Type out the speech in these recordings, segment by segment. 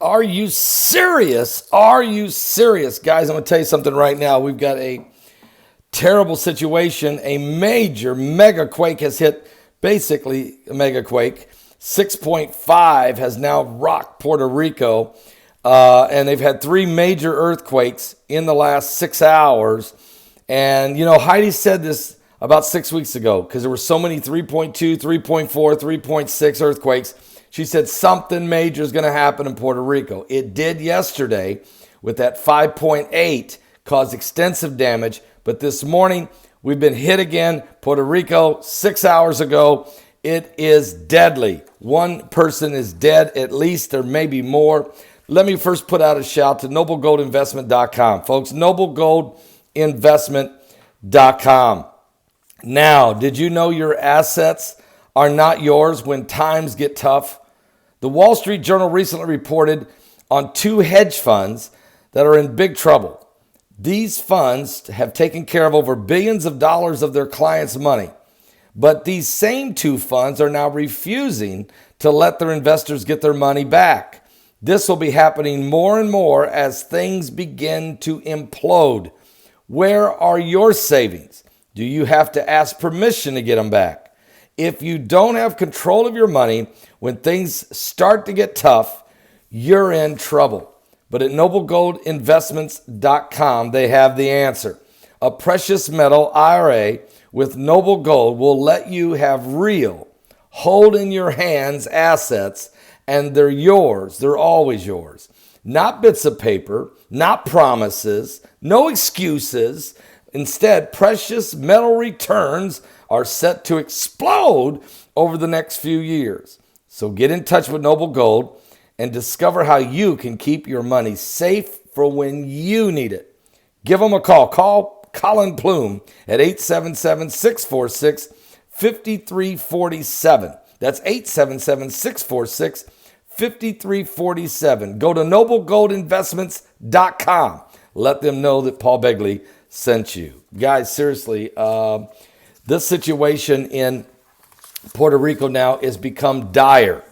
Are you serious? Are you serious? Guys, I'm going to tell you something right now. We've got a terrible situation. A major mega quake has hit, basically a mega quake. 6.5 has now rocked Puerto Rico. And they've had three major earthquakes in the last 6 hours. And, Heidi said this about 6 weeks ago because there were so many 3.2, 3.4, 3.6 earthquakes. She said something major is going to happen in Puerto Rico. It did yesterday with that 5.8, caused extensive damage. But this morning, we've been hit again. Puerto Rico, 6 hours ago. It is deadly. One person is dead, at least. There may be more. Let me first put out a shout to noblegoldinvestment.com. Folks, noblegoldinvestment.com. Now, did you know your assets are not yours when times get tough? The Wall Street Journal recently reported on two hedge funds that are in big trouble. These funds have taken care of over billions of dollars of their clients' money. But these same two funds are now refusing to let their investors get their money back. This will be happening more and more as things begin to implode. Where are your savings? Do you have to ask permission to get them back? If you don't have control of your money when things start to get tough, you're in trouble. But at noblegoldinvestments.com, they have the answer. A precious metal IRA with Noble Gold will let you have real, hold in your hands assets, and they're yours. They're always yours. Not bits of paper, not promises, no excuses. Instead, precious metal returns are set to explode over the next few years. So get in touch with Noble Gold and discover how you can keep your money safe for when you need it. Give them a call. Call Colin Plume at 877-646-5347. That's 877-646-5347. Go to noblegoldinvestments.com. Let them know that Paul Begley sent you. Guys, seriously, this situation in Puerto Rico now has become dire.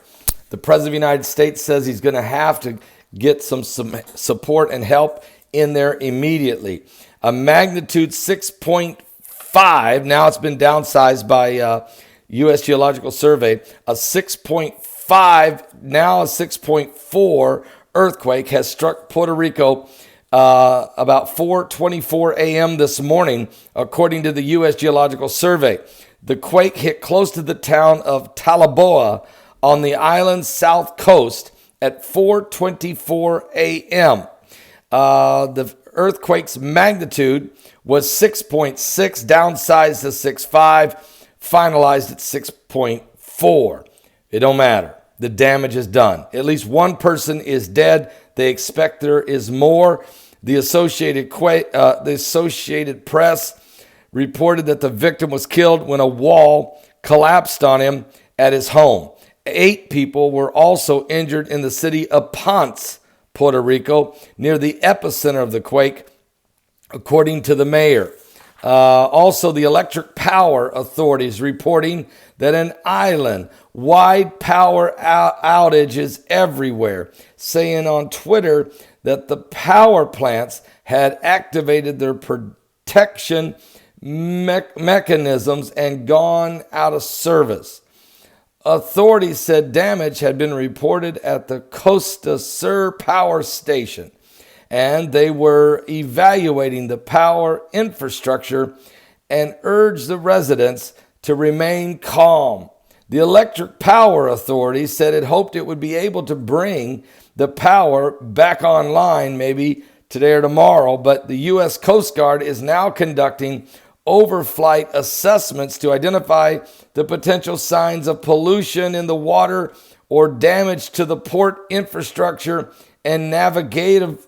The President of the United States says he's going to have to get some support and help in there immediately. A magnitude 6.5, now it's been downsized by U.S. Geological Survey, a 6.5, now a 6.4 earthquake has struck Puerto Rico about 4:24 a.m. this morning, according to the U.S. Geological Survey. The quake hit close to the town of Taliboa on the island's south coast at 4:24 a.m. The earthquake's magnitude was 6.6, downsized to 6.5, finalized at 6.4. It don't matter. The damage is done. At least one person is dead. They expect there is more. The Associated Press reported that the victim was killed when a wall collapsed on him at his home. 8 people were also injured in the city of Ponce, Puerto Rico, near the epicenter of the quake, according to the mayor. Also, the Electric Power Authority is reporting that an island-wide power outage is everywhere, saying on Twitter that the power plants had activated their protection mechanisms and gone out of service. Authorities said damage had been reported at the Costa Sur power station, and they were evaluating the power infrastructure and urged the residents to remain calm. The Electric Power Authority said it hoped it would be able to bring the power back online maybe today or tomorrow, but the U.S. Coast Guard is now conducting overflight assessments to identify the potential signs of pollution in the water or damage to the port infrastructure and navigation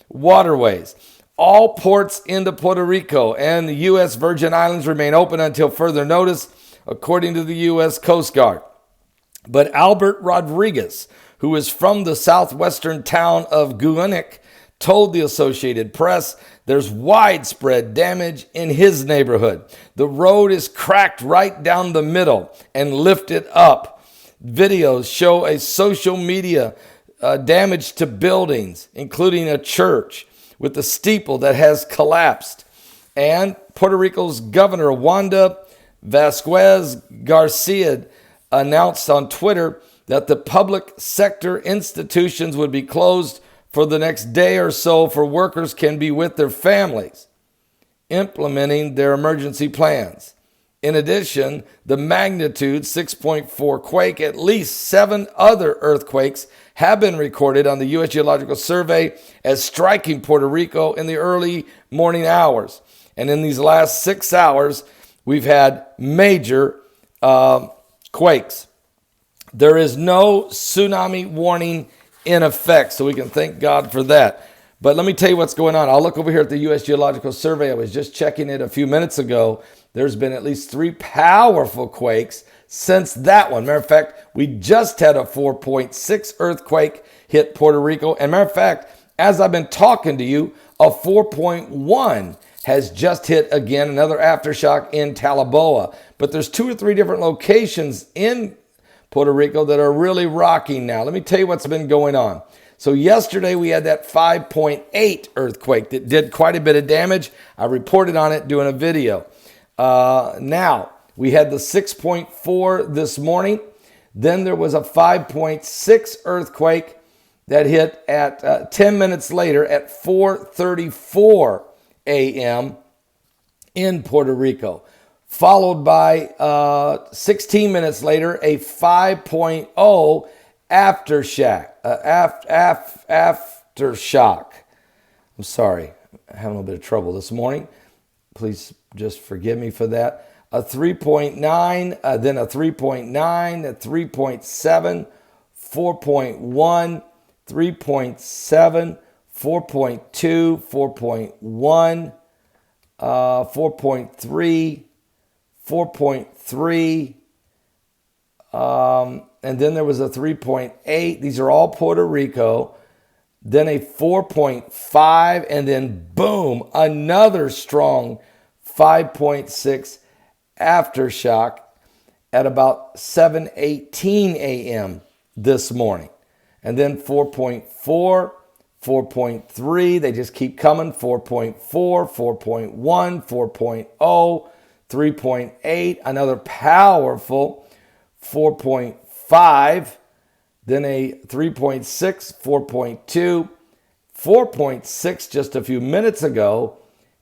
waterways. All ports into Puerto Rico and the U.S. Virgin Islands remain open until further notice, according to the U.S. Coast Guard. But Albert Rodriguez, who is from the southwestern town of Guanic, told the Associated Press there's widespread damage in his neighborhood. The road is cracked right down the middle and lifted up. Videos show a social media damage to buildings, including a church with the steeple that has collapsed. And Puerto Rico's Governor Wanda Vasquez Garcia announced on Twitter that the public sector institutions would be closed for the next day or so for workers can be with their families, implementing their emergency plans. In addition, the magnitude 6.4 quake, at least 7 other earthquakes have been recorded on the U.S. Geological Survey as striking Puerto Rico in the early morning hours. And in these last 6 hours, we've had major quakes. There is no tsunami warning in effect, so we can thank God for that. But let me tell you what's going on. I'll look over here at the U.S. Geological Survey. I was just checking it a few minutes ago. There's been at least 3 powerful quakes since that one. Matter of fact, we just had a 4.6 earthquake hit Puerto Rico. And matter of fact, as I've been talking to you, a 4.1 has just hit again, another aftershock in Talaboa. But there's 2 or 3 different locations in Puerto Rico that are really rocking now. Let me tell you what's been going on. So yesterday we had that 5.8 earthquake that did quite a bit of damage. I reported on it doing a video. Now we had the 6.4 this morning. Then there was a 5.6 earthquake that hit at 10 minutes later at 4:34 a.m. in Puerto Rico, followed by 16 minutes later a 5.0 aftershock. Aftershock. I'm sorry, I'm having a little bit of trouble this morning. Please just forgive me for that. A 3.9, then a 3.9, a 3.7, 4.1, 3.7, 4.2, 4.1, 4.3, 4.3, and then there was a 3.8. These are all Puerto Rico. Then a 4.5, and then boom, another strong 5.6 aftershock at about 7:18 a.m. this morning. And then 4.4, 4.3, they just keep coming, 4.4, 4.1, 4.0, 3.8, another powerful 4.5, then a 3.6, 4.2, 4.6 just a few minutes ago,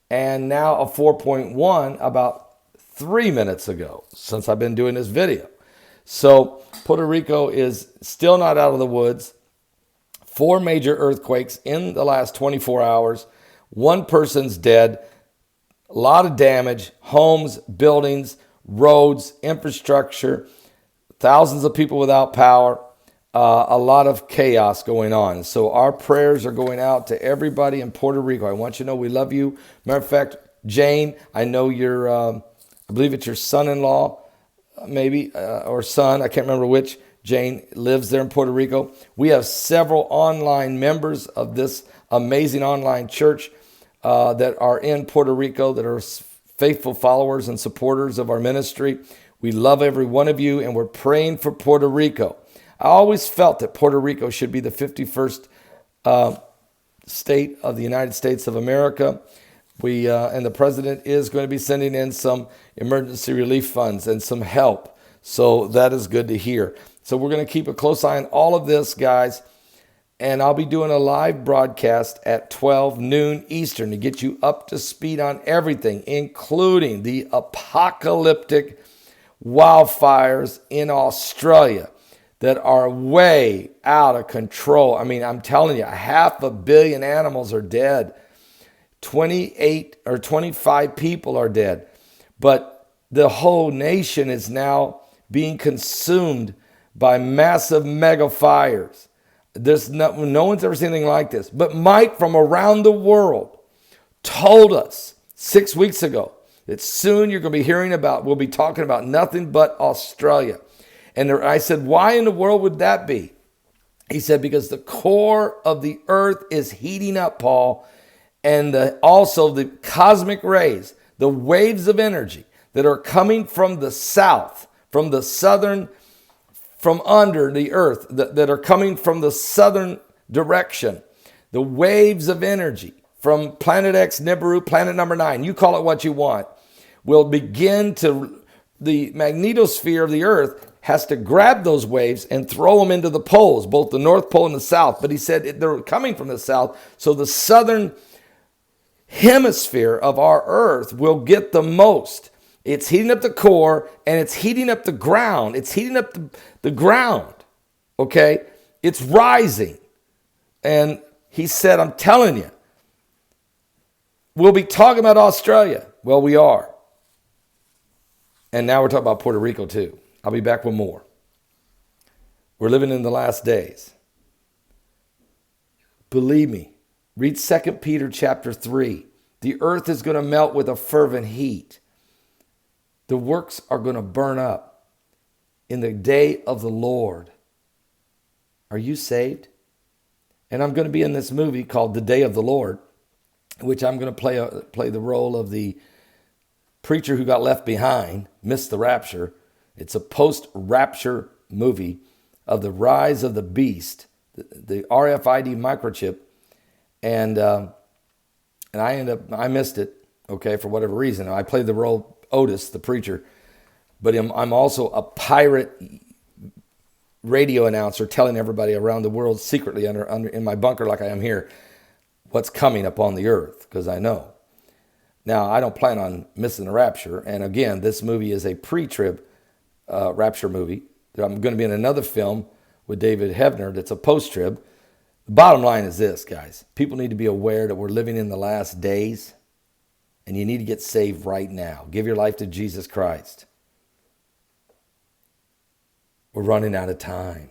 and now a 4.1 about 3 minutes ago since I've been doing this video. So Puerto Rico is still not out of the woods. 4 major earthquakes in the last 24 hours. 1 person's dead. A lot of damage, homes, buildings, roads, infrastructure, thousands of people without power, a lot of chaos going on. So our prayers are going out to everybody in Puerto Rico. I want you to know we love you. Matter of fact, Jane, I know you're, I believe it's your son-in-law, maybe, or son, I can't remember which. Jane lives there in Puerto Rico. We have several online members of this amazing online church that are in Puerto Rico that are faithful followers and supporters of our ministry. We love every one of you, and we're praying for Puerto Rico. I always felt that Puerto Rico should be the 51st state of the United States of America. And the president is going to be sending in some emergency relief funds and some help. So that is good to hear. So we're going to keep a close eye on all of this, guys. And I'll be doing a live broadcast at 12 noon Eastern to get you up to speed on everything, including the apocalyptic wildfires in Australia that are way out of control. I mean, I'm telling you, 500 million animals are dead. 28 or 25 people are dead. But the whole nation is now being consumed by massive mega fires. There's no one's ever seen anything like this. But Mike from around the world told us 6 weeks ago that soon you're going to be hearing about, we'll be talking about nothing but Australia. And I said, why in the world would that be? He said, because the core of the earth is heating up, Paul, and also the cosmic rays, the waves of energy that are coming from the south, from the southern from under the earth that are coming from the southern direction. The waves of energy from Planet X, Nibiru, planet number 9, you call it what you want, will begin to, the magnetosphere of the earth has to grab those waves and throw them into the poles, both the North Pole and the South. But he said they're coming from the South, so the southern hemisphere of our earth will get the most. It's heating up the core and it's heating up the ground. It's heating up the ground, okay? It's rising. And he said, I'm telling you, we'll be talking about Australia. Well, we are. And now we're talking about Puerto Rico too. I'll be back with more. We're living in the last days. Believe me, read 2 Peter chapter 3. The earth is going to melt with a fervent heat. The works are going to burn up in the day of the Lord. Are you saved? And I'm going to be in this movie called The Day of the Lord, which I'm going to play the role of the preacher who got left behind, missed the rapture. It's a post-rapture movie of the rise of the beast, the RFID microchip, and I missed it, okay, for whatever reason. I played the role Otis, the preacher, but I'm also a pirate radio announcer telling everybody around the world secretly under in my bunker like I am here what's coming upon the earth, because I know. Now, I don't plan on missing the rapture, and again, this movie is a pre-trib rapture movie. I'm going to be in another film with David Hebner that's a post-trib. The bottom line is this, guys. People need to be aware that we're living in the last days, and you need to get saved right now. Give your life to Jesus Christ. We're running out of time.